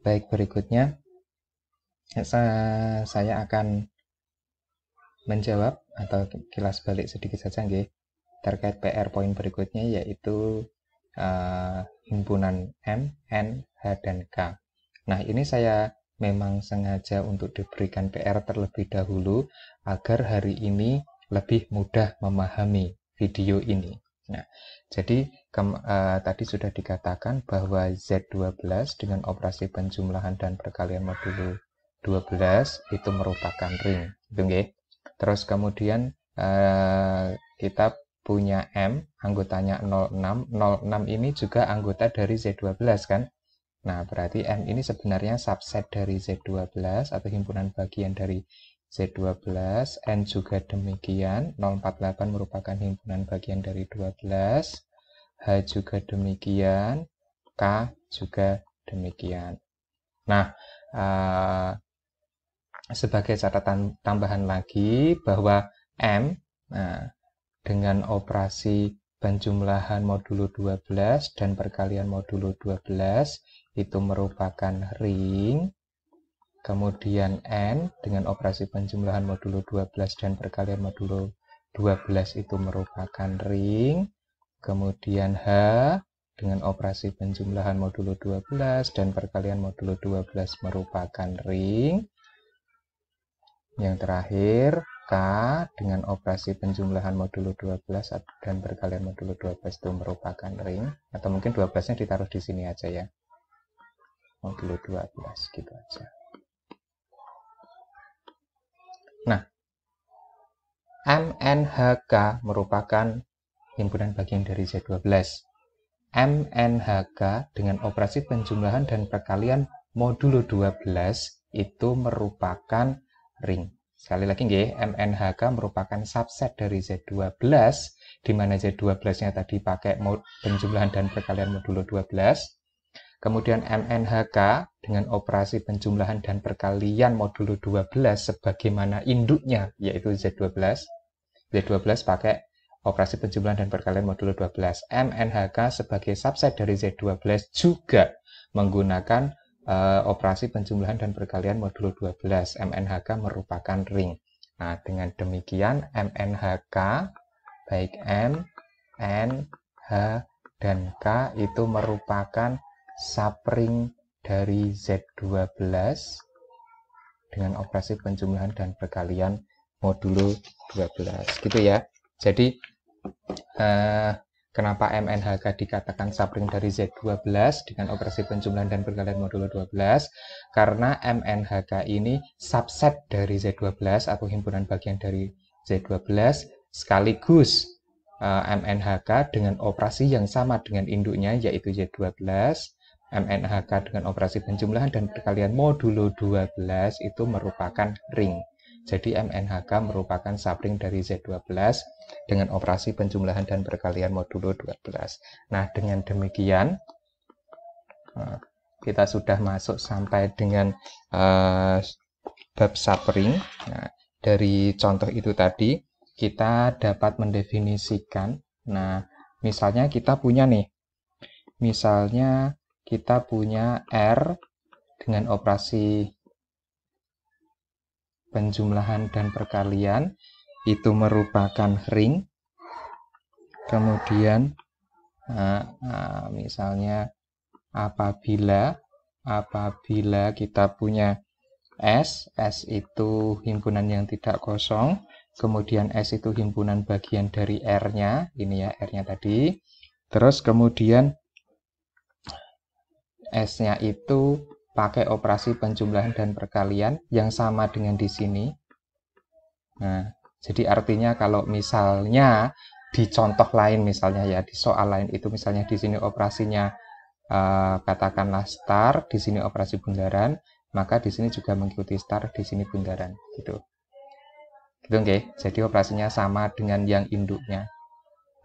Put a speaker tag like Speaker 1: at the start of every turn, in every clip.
Speaker 1: Baik, berikutnya saya akan menjawab atau kilas balik sedikit saja nggih terkait PR poin berikutnya, yaitu himpunan M, N, H, dan K. Nah, ini saya memang sengaja untuk diberikan PR terlebih dahulu agar hari ini lebih mudah memahami video ini. Nah, jadi tadi sudah dikatakan bahwa Z12 dengan operasi penjumlahan dan perkalian modulo 12 itu merupakan ring. Gitu nggih. Terus kemudian kita punya M, anggotanya 06. 06 ini juga anggota dari Z12 kan? Nah, berarti M ini sebenarnya subset dari Z12 atau himpunan bagian dari Z12. N juga demikian. 048 merupakan himpunan bagian dari 12. H juga demikian. K juga demikian. Nah, sebagai catatan tambahan lagi bahwa M dengan operasi penjumlahan modulo 12 dan perkalian modulo 12 itu merupakan ring. Kemudian N dengan operasi penjumlahan modulo 12 dan perkalian modulo 12 itu merupakan ring. Kemudian H dengan operasi penjumlahan modulo 12 dan perkalian modulo 12 merupakan ring. Yang terakhir, K dengan operasi penjumlahan modulo 12 dan perkalian modulo 12 itu merupakan ring. Atau mungkin 12-nya ditaruh di sini aja ya. Modulo 12 gitu aja. Nah, MNHK merupakan himpunan bagian dari Z12. MNHK dengan operasi penjumlahan dan perkalian modulo 12 itu merupakan ring. Sekali lagi nggih, MNHK merupakan subset dari Z12, di mana Z12-nya tadi pakai penjumlahan dan perkalian modulo 12. Kemudian MNHK dengan operasi penjumlahan dan perkalian modulo 12 sebagaimana induknya, yaitu Z12. Z12 pakai operasi penjumlahan dan perkalian modulo 12. MNHK sebagai subset dari Z12 juga menggunakan operasi penjumlahan dan perkalian modulo 12. MNHK merupakan ring. Nah, dengan demikian MNHK baik M, N, H, dan K itu merupakan subring dari Z12 dengan operasi penjumlahan dan perkalian modulo 12. Gitu ya. Jadi kenapa MNHK dikatakan subring dari Z12 dengan operasi penjumlahan dan perkalian modulo 12? Karena MNHK ini subset dari Z12 atau himpunan bagian dari Z12 sekaligus MNHK dengan operasi yang sama dengan induknya yaitu Z12. MNHK dengan operasi penjumlahan dan perkalian modulo 12 itu merupakan ring. Jadi MNHK merupakan subring dari Z12 dengan operasi penjumlahan dan perkalian modulo 12. Nah, dengan demikian kita sudah masuk sampai dengan bab subring. Nah, dari contoh itu tadi kita dapat mendefinisikan. Nah, misalnya kita punya nih. Misalnya kita punya R dengan operasi penjumlahan dan perkalian itu merupakan ring. Kemudian misalnya apabila kita punya S itu himpunan yang tidak kosong, kemudian S itu himpunan bagian dari R-nya, ini ya R-nya tadi. Terus kemudian S-nya itu pakai operasi penjumlahan dan perkalian yang sama dengan di sini. Nah, jadi artinya kalau misalnya di contoh lain, misalnya ya di soal lain itu misalnya di sini operasinya katakanlah star, di sini operasi bundaran, maka di sini juga mengikuti star, di sini bundaran, gitu. Gitu nggih. Jadi operasinya sama dengan yang induknya.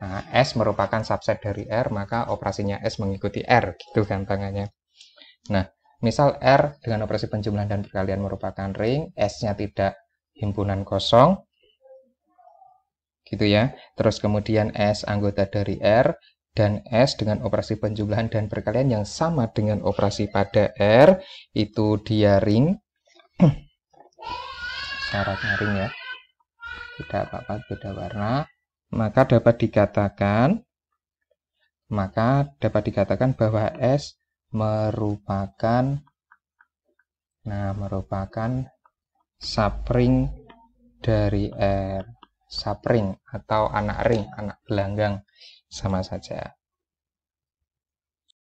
Speaker 1: Nah, S merupakan subset dari R, maka operasinya S mengikuti R, gitu gampangannya. Nah, misal R dengan operasi penjumlahan dan perkalian merupakan ring, S-nya tidak himpunan kosong, gitu ya. Terus kemudian S anggota dari R, dan S dengan operasi penjumlahan dan perkalian yang sama dengan operasi pada R, itu dia ring. Syaratnya ring ya, tidak apa-apa beda warna, maka dapat dikatakan bahwa S merupakan subring dari R. Subring atau anak ring, anak gelanggang, sama saja.